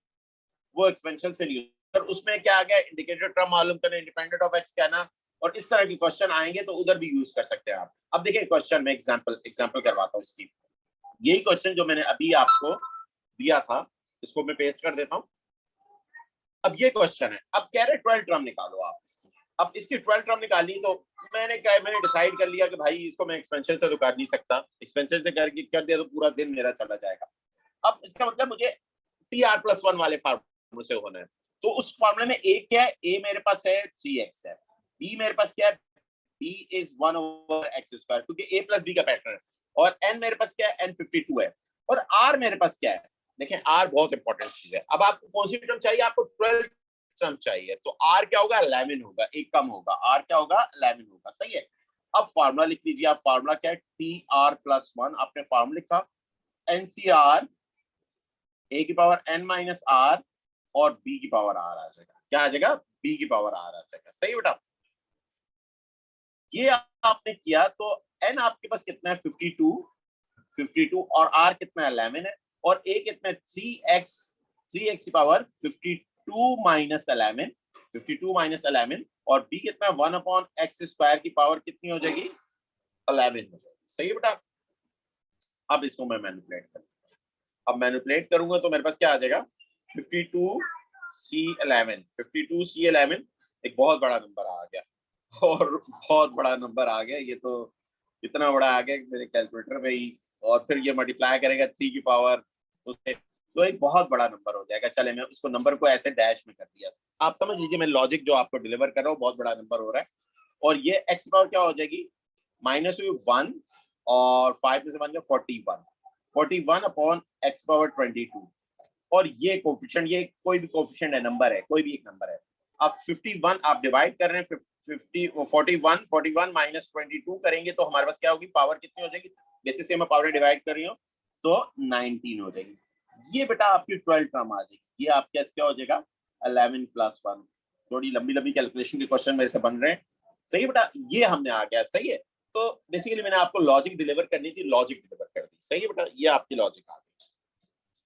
वो एक्सपेंशन से नहीं होता। उसमें क्या आ गया? इंडिकेटेड टर्म मालूम करना, इंडिपेंडेंट ऑफ एक्स कहना, और इस तरह के क्वेश्चन आएंगे तो उधर भी यूज कर सकते हैं आप। अब देखिए क्वेश्चन में एग्जांपल करवाता हूँ इसकी। यही क्वेश्चन जो मैंने अभी आपको दिया था, इसको मैं पेस्ट कर देता हूँ। अब ये क्वेश्चन है, अब कह रहे 12 टर्म निकालो आप इसकी। अब इसकी 12 टर्म निकालनी, तो मैंने डिसाइड कर लिया कि भाई इसको मैं एक्सपेंशन से तो कर नहीं सकता, एक्सपेंशन से करके कर दिया तो पूरा दिन मेरा चला जाएगा। अब इसका मतलब मुझे TR+1 वाले फार्मूले से होना है। तो उस फार्मूले में ए क्या है? ए मेरे पास है 3x है, बी मेरे पास क्या है? b इज 1/x², क्योंकि a प्लस बी का पैटर्न है, और n मेरे पास क्या है? n 52 है, और r मेरे पास क्या है? देखें r बहुत इंपॉर्टेंट चीज है। अब आपको कौन सी टर्म चाहिए? आपको 12 टर्म चाहिए, तो r क्या होगा? 11 होगा, एक कम होगा, r क्या होगा? 11 होगा। सही है? अब फार्मूला लिख लीजिए आप। फार्मूला क्या है? TR+1, आपने फार्मूला लिखा, NCR a की पावर n माइनस r और b की पावर r आ जाएगा। क्या आ जाएगा? b की पावर r आ जाएगा। सही बेटा? ये आपने किया तो n आपके पास कितना है? 52 और r कितना है? 11 है, और a कितना है? 3x की पावर 52 माइनस 11, और b कितना है? 1/x² की पावर कितनी हो जाएगी? 11 हो जाएगी। सही है बेटा? अब इसको मैं मैनिपुलेट करूंगा। अब मैनिपुलेट करूंगा तो मेरे पास क्या आ जाएगा? 52C11 एक बहुत बड़ा नंबर आ गया, और बहुत बड़ा नंबर आ गया। ये तो इतना बड़ा आ गया कि मेरे कैलकुलेटर में ही, और फिर ये मल्टीप्लाई करेगा 3 की पावर उससे, तो एक बहुत बड़ा नंबर हो जाएगा। चले, मैं उसको नंबर को ऐसे डैश में कर दिया। आप समझ लीजिए मैं लॉजिक जो आपको डिलीवर कर रहा हूँ, बहुत बड़ा नंबर हो रहा है। और ये x पावर क्या हो जाएगी? -1 और 5 में से 1 गया 41/x²22, और ये कोफिशिएंट, ये कोई भी कोफिशिएंट है, नंबर है, कोई भी एक नंबर है। अब 51 आप डिवाइड कर रहे हैं, 41 माइनस 22 करेंगे तो हमारे पास क्या होगी? पावर कितनी हो जाएगी? जैसे से मैं पावर डिवाइड कर रही हूँ तो 19 हो जाएगी। ये बेटा आपकी 12 टर्म आ जाएगी। ये आपके क्या हो जाएगा? 11+1। थोड़ी लंबी कैलकुलेशन के क्वेश्चन मेरे से बन रहे हैं। सही बेटा? ये हमने आ गया। सही है? तो बेसिकली मैंने आपको लॉजिक डिलीवर करनी थी, लॉजिक डिलीवर कर दी। सही है बेटा? ये आपकी लॉजिक आ गई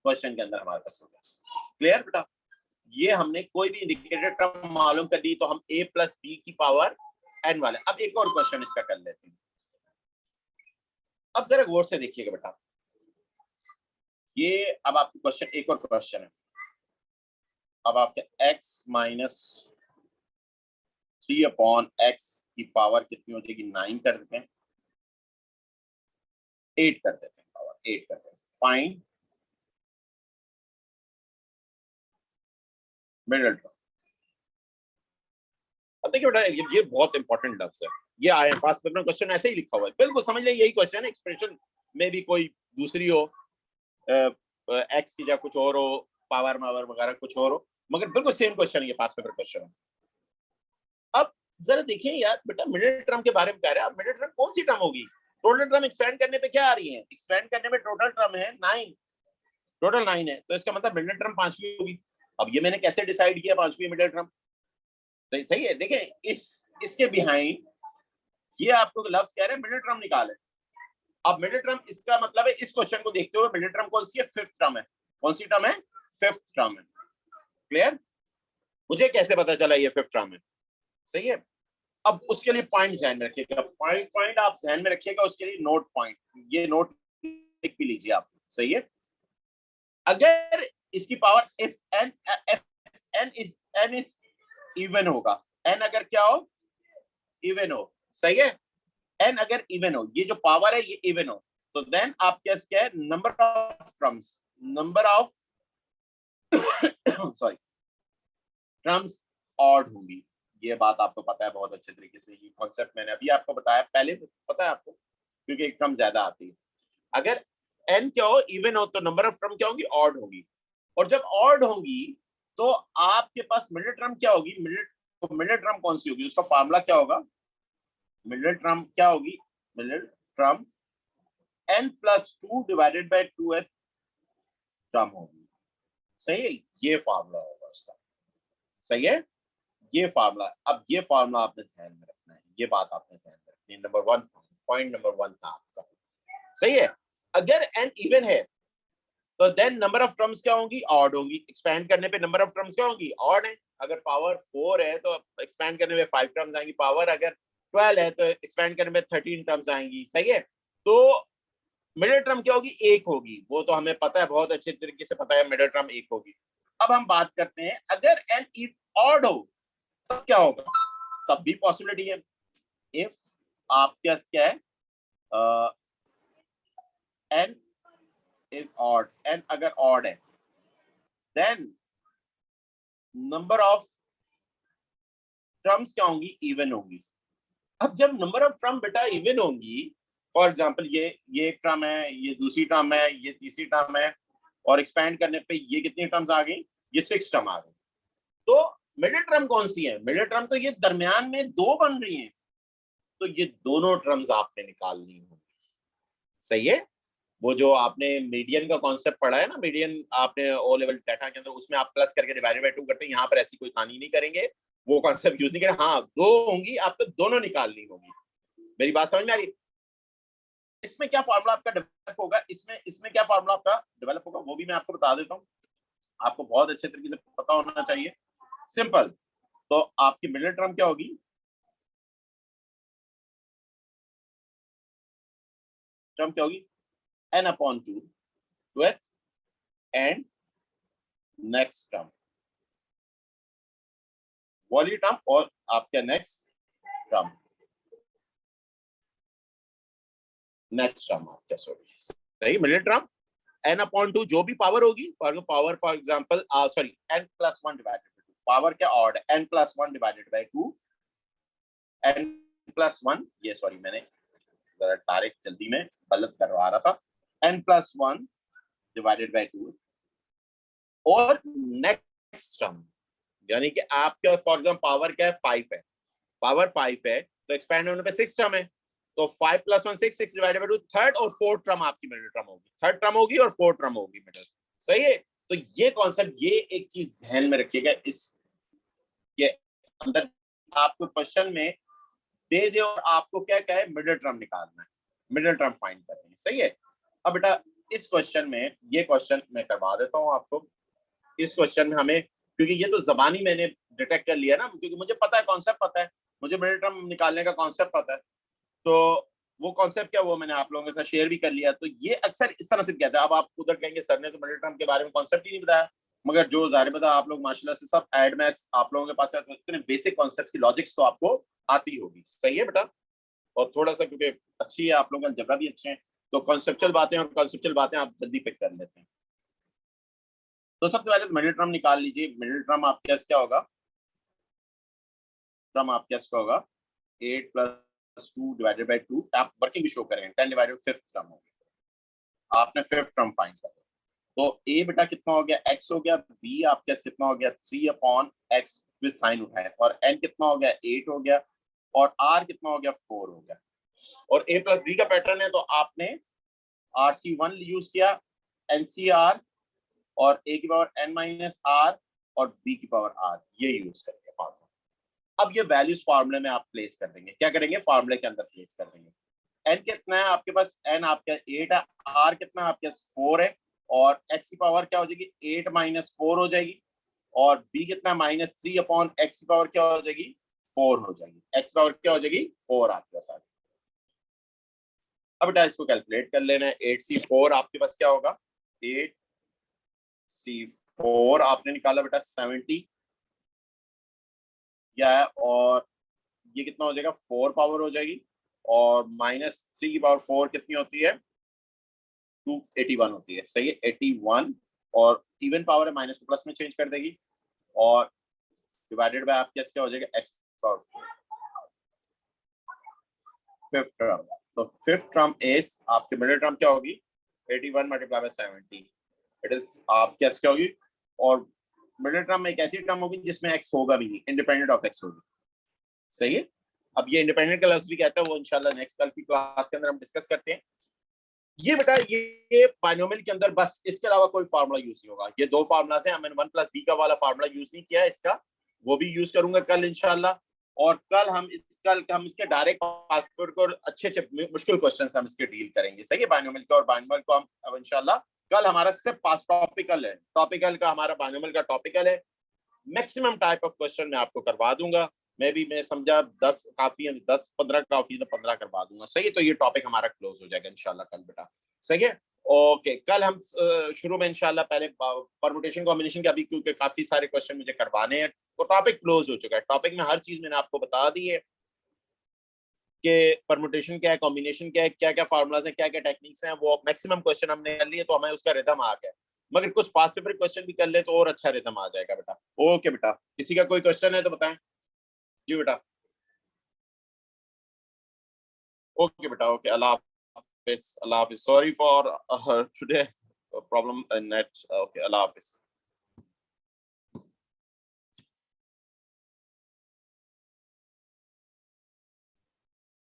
क्वेश्चन के अंदर हमारे पास हो गया। क्लियर बेटा? ये हमने कोई भी इंडिकेटेड टर्म मालूम कर दी तो हम a प्लस बी की पावर n वाले। अब एक और क्वेश्चन इसका कर लेते हैं। अब जरा गौर से देखिएगा बेटा, ये अब आपको क्वेश्चन, एक और क्वेश्चन है। अब आपके x माइनस 3/x की पावर कितनी हो जाएगी? 9 कर देते हैं, 8 कर देते हैं, पावर 8 कर देते हैं। Find middle term. अब देखिए बेटा, ये बहुत इंपॉर्टेंट लफ्ज है। ये आए पास पेपर क्वेश्चन ऐसे ही लिखा हुआ है, बिल्कुल समझ ले, यही क्वेश्चन है। एक्सप्रेशन में भी कोई दूसरी हो, एक्स की जगह कुछ और हो, पावर मावर वगैरह कुछ और हो, मगर बिल्कुल सेम क्वेश्चन, ये पास पेपर क्वेश्चन है। अब जरा देखिए यार बेटा, मिडिल टर्म के बारे में कह रहे हैं, अब मिडिल टर्म कौन सी टर्म होगी? टोटल टर्म एक्सपेंड करने पे क्या आ रही है? एक्सपेंड करने में टोटल टर्म है 9, टोटल 9 है, तो इसका मतलब मिडिल टर्म 5वीं होगी। अब ये मैंने कैसे डिसाइड किया 5वीं मिडिल टर्म? तो सही है, देखें इसके बिहाइंड ये आपको लफ्ज कह रहे हैं मिडिल टर्म निकाले। अब मिडिल टर्म, इसका मतलब है इस क्वेश्चन को देखते हुए मिडिल टर्म कौन सी है? 5th टर्म है। कौन सी टर्म है? 5th टर्म है। क्लियर? मुझे कैसे पता चला ये 5th टर्म है? सही है। अब उसके लिए पॉइंट ध्यान में रखिएगा, पॉइंट आप ध्यान में रखिएगा, उसके लिए नोट पॉइंट, ये नोट लिख भी लीजिए आप। सही है। अगर इसकी power if n is even होगा, n अगर क्या हो? इवन हो। सही है। n अगर इवन हो, ये जो पावर है ये इवन हो, तो देन आप क्या है? Number of terms, number of sorry terms odd होंगी। ये बात आपको पता है बहुत अच्छे तरीके से, ये कॉन्सेप्ट मैंने अभी आपको बताया, पहले पता है आपको, क्योंकि एक टर्म ज्यादा आती है। अगर n क्या हो? इवन हो, तो नंबर ऑफ टर्म क्या होगी? ऑड होगी। और जब ऑड होगी तो आपके पास मिडिल टर्म क्या होगी? मिडिल टर्म कौन सी होगी? उसका फार्मूला क्या होगा? मिडिल टर्म क्या होगी? Middle term n+2 divided by 2th term होगी। सही है, ये फार्मूला होगा उसका। सही है, ये फार्मूला। अब ये फार्मूला आपने ध्यान में रखना है, ये बात आपने ध्यान में रखनी है। नंबर 1, पॉइंट नंबर 1 था आपका। सही है। अगर n इवन है तो देन नंबर ऑफ टर्म्स क्या होंगी? ऑड होंगी। एक्सपेंड करने पे नंबर ऑफ टर्म्स क्या होंगी? ऑड है। अगर पावर 4 है तो एक्सपेंड करने में 5 टर्म्स आएंगी। पावर अगर 12 है तो एक्सपेंड करने में 13 टर्म्स आएंगी। सही है। तो मिडिल टर्म क्या होगी? 1 होगी। वो तो हमें पता है, बहुत अच्छे तरीके से पता है, मिडिल टर्म 1 होगी। अब हम बात करते हैं, अगर n ऑड हो तब क्या होगा? तब भी पॉसिबिलिटी है। इफ आपके क्या है? n इज ऑड, n अगर ऑड है, देन नंबर ऑफ टर्म्स क्या होंगी? इवन होंगी। अब जब नंबर ऑफ टर्म बेटा इवन होंगी, फॉर एग्जांपल ये एक टर्म है, ये दूसरी टर्म है, ये तीसरी टर्म है, और एक्सपेंड करने पे ये कितनी टर्म्स आ गई? ये 6 टर्म आ गई। तो मिडिल टर्म कौन सी है? मिडिल टर्म तो ये दरमियान में 2 बन रही हैं, तो ये दोनों टर्म्स आपने निकालनी होंगी। सही है। वो जो आपने मीडियन का कॉन्सेप्ट पढ़ा है ना, मीडियन आपने ओ लेवल डाटा के अंदर, उसमें आप प्लस करके डिवाइडेड बाय 2 करते हैं। यहाँ पर ऐसी कोई कहानी नहीं करेंगे, वो कॉन्सेप्ट यूज नहीं करें। हाँ, 2 होंगी, आपको दोनों निकालनी होगी। मेरी बात समझ में आ रही? इसमें क्या फॉर्मूला आपका डेवलप होगा? इसमें क्या फॉर्मूला आपका डेवलप होगा वो भी मैं आपको बता देता हूँ, आपको बहुत अच्छे तरीके से पता होना चाहिए। सिंपल। तो आपकी मिडिल टर्म क्या होगी? टर्म क्या होगी? n/2 with and next term, वाली टर्म और आपका नेक्स्ट टर्म आपका, सॉरी सही, मिडिल टर्म n/2 जो भी पावर होगी, power for example sorry n+1 divided by 2, power क्या ऑड है? n+1 डिवाइडेड बाय 2, n+1, ये सॉरी मैंने जरा डायरेक्ट जल्दी में गलत करवा रहा था, n+1 डिवाइडेड बाय 2 और नेक्स्ट टर्म, यानी कि आपका फॉर एग्जांपल पावर क्या है? 5 है, पावर 5 है तो एक्सपेंड होने पे 6 टर्म है, तो 5 + 1 6, 6 डिवाइडेड बाय 2, थर्ड और फोर्थ टर्म आपकी मिडिल टर्म होगी, थर्ड टर्म होगी और फोर्थ टर्म होगी मिडिल। सही है। तो ये कॉन्सेप्ट, ये एक चीज ध्यान में रखिएगा, इसके अंदर आपको क्वेश्चन में दे दे और आपको क्या क्या है? मिडिल टर्म निकालना है, मिडिल टर्म फाइंड करनी है। सही है। अब बेटा इस क्वेश्चन में, ये क्वेश्चन मैं करवा देता हूँ आपको। इस क्वेश्चन में हमें, क्योंकि ये तो जबानी मैंने डिटेक्ट कर लिया ना, क्योंकि मुझे पता है, कॉन्सेप्ट पता है, मुझे मिडिल टर्म निकालने का कॉन्सेप्ट पता है, तो वो कॉन्सेप्ट क्या वो मैंने आप लोगों के साथ शेयर भी कर लिया। तो ये अक्सर इस तरह से कहते हैं। अब आप उधर कहेंगे सर ने तो मिडिल टर्म के बारे में कॉन्सेप्ट ही नहीं बताया, मगर जो जाहिर बता आप लोग माशाल्लाह से सब एड मैथ्स आप लोगों के पास है, तो इतने बेसिक कॉन्सेप्ट की लॉजिक्स तो आपको आती होगी। सही है बेटा। और थोड़ा सा क्योंकि अच्छी है आप लोगों का जगह भी अच्छे हैं, तो कॉन्सेप्चुअल बातें और कॉन्सेप्चुअल बातें आप जल्दी पिक कर लेते हैं। तो सबसे पहले तो मिडिल टर्म निकाल लीजिए। मिडिल टर्म आपके क्या होगा? टर्म आपके क्या होगा? 8 + 2 डिवाइडेड बाय 2, आप वर्किंग भी शो करेंगे, 10 डिवाइडेड 5th टर्म होगी। आपने 5th टर्म फाइंड कर, तो a बेटा कितना हो गया, x हो गया, b आपके पास कितना हो गया 3/x विद साइन उठाए, और n कितना हो गया 8 हो गया, और r कितना हो गया 4 हो गया। और a प्लस b का पैटर्न है तो आपने RC1 यूज किया, NCR और a की पावर n माइनस r और b की पावर r, ये यूज करेंगे फार्मूला। अब ये वैल्यूज फार्मूले में आप प्लेस कर देंगे, क्या करेंगे फार्मूले के अंदर प्लेस कर देंगे। n कितना है आपके पास, n आपका 8 है, r कितना है आपके पास 4 है, और x की पावर क्या हो जाएगी 8 माइनस 4 हो जाएगी, और b कितना -3/x की पावर क्या हो जाएगी 4 हो जाएगी, x की पावर क्या हो जाएगी 4 आपके पास आ गई। अब बेटा इसको कैलकुलेट कर लेना है, 8c4 आपके पास क्या होगा, 8c4 आपने निकाला बेटा 70 क्या है, और ये कितना हो जाएगा 4 पावर हो जाएगी, और -3 की पावर 4 कितनी होती है 281 होती है, सही है 81, और इवन पावर है माइनस को प्लस में चेंज कर देगी, और डिवाइडेड बाय आपके क्या हो जाएगा x पावर 4, फिफ्थ टर्म। तो फिफ्थ टर्म इज आपके मिडिल टर्म क्या होगी 81 मल्टीप्लाई बाय 70, इट इज आपके क्या होगी, और मिडिल टर्म में एक ऐसी टर्म होगी जिसमें x होगा भी नहीं, इंडिपेंडेंट ऑफ x होगी, सही है। अब ये इंडिपेंडेंट का लफ्ज भी कहता है, वो इंशाल्लाह नेक्स्ट कल की क्लास के अंदर हम डिस्कस करते हैं। ये बेटा ये बाइनोमियल के अंदर बस इसके अलावा कोई फार्मूला यूज नहीं होगा, ये दो फार्मूलाज हैं, मैंने 1 + b का वाला फार्मूला यूज नहीं किया, इसका वो भी यूज करूंगा कल इंशाल्लाह। और कल हम इसके डायरेक्ट पास्ट को अच्छे मुश्किल क्वेश्चन हम इसके डील करेंगे, सही है बाइनोमियल के, और बाइनोमियल को हम अब इंशाल्लाह कल हमारा सिर्फ पास्ट टॉपिकल है, टॉपिकल का हमारा बाइनोमियल का टॉपिकल है, मैक्सिमम टाइप ऑफ क्वेश्चन मैं आपको करवा दूंगा, मैं समझा 10 काफी है, 10-15 काफी है तो 15 करवा दूंगा, सही है। तो ये टॉपिक हमारा क्लोज हो जाएगा इंशाल्लाह कल बेटा, सही है। ओके, कल हम शुरू में इंशाल्लाह पहले परमुटेशन कॉम्बिनेशन के, अभी क्योंकि काफी सारे क्वेश्चन मुझे करवाने हैं तो टॉपिक क्लोज हो चुका है, टॉपिक में हर चीज मैंने आपको बता दी है कि परमुटेशन क्या है, कॉम्बिनेशन क्या है, क्या क्या फार्मूलाज हैं, क्या क्या टेक्निक्स हैं, वो मैक्सिमम क्वेश्चन हमने कर लिए तो हमें उसका रिदम आ गया, मगर कुछ पास्ट पेपर क्वेश्चन भी कर ले तो और अच्छा रिदम आ जाएगा बेटा। ओके बेटा, किसी का कोई क्वेश्चन है तो बताएं जी बेटा। ओके बेटा, okay, Allah Hafiz, Allah Hafiz, sorry for today problem net, okay Allah Hafiz.